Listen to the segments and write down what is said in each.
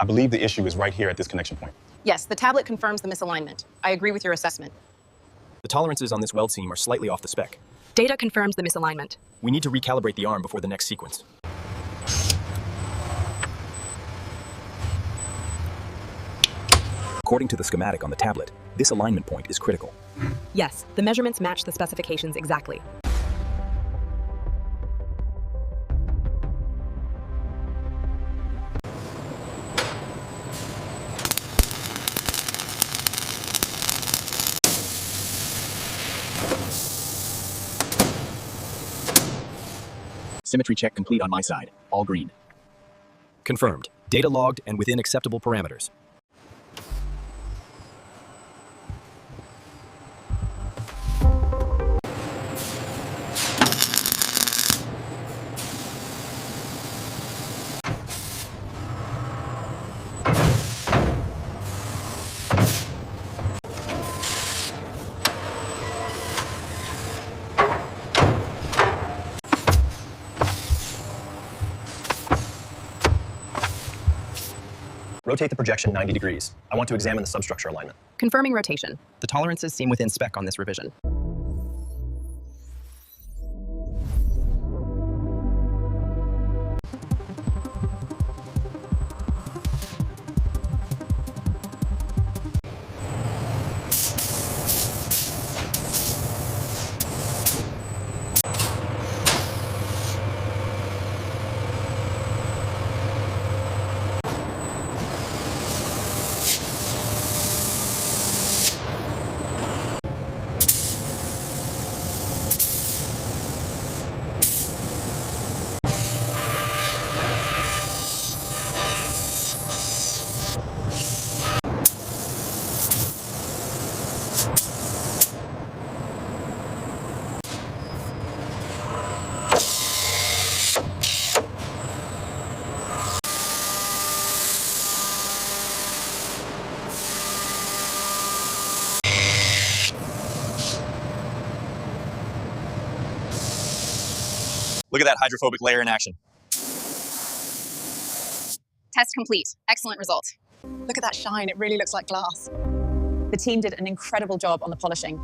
believe the issue is right here at this connection point. Yes, the tablet confirms the misalignment. I agree with your assessment. The tolerances on this weld seam are slightly off the spec. Data confirms the misalignment. We need to recalibrate the arm before the next sequence. According to the schematic on the tablet, this alignment point is critical. Yes, the measurements match the specifications exactly. Symmetry check complete on my side. All green. Confirmed. Data logged and within acceptable parameters. Rotate the projection 90 degrees. I want to examine the substructure alignment. Confirming rotation. The tolerances seem within spec on this revision. Look at that hydrophobic layer in action. Test complete. Excellent result. Look at that shine, it really looks like glass. The team did an incredible job on the polishing.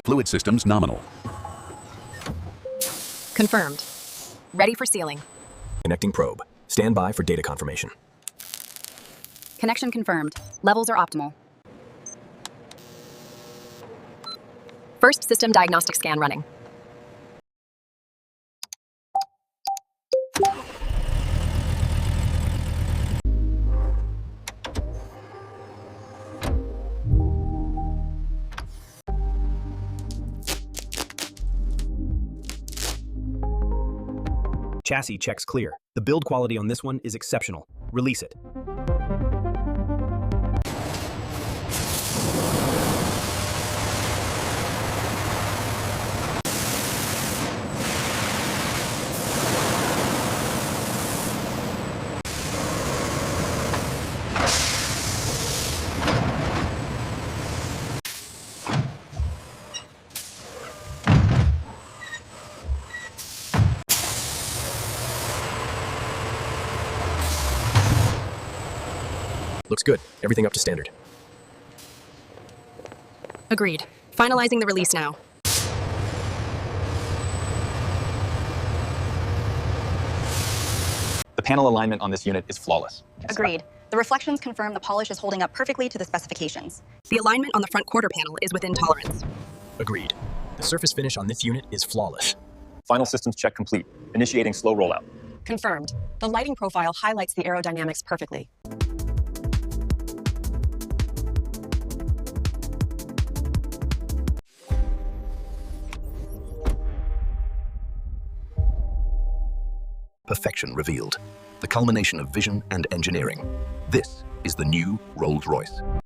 Fluid systems nominal. Confirmed. Ready for sealing. Connecting probe. Stand by for data confirmation. Connection confirmed. Levels are optimal. First system diagnostic scan running. Chassis checks clear. The build quality on this one is exceptional. Release it. Looks good. Everything up to standard. Agreed. Finalizing the release now. The panel alignment on this unit is flawless. Agreed. The reflections confirm the polish is holding up perfectly to the specifications. The alignment on the front quarter panel is within tolerance. Agreed. The surface finish on this unit is flawless. Final systems check complete. Initiating slow rollout. Confirmed. The lighting profile highlights the aerodynamics perfectly. Perfection revealed. The culmination of vision and engineering. This is the new Rolls-Royce.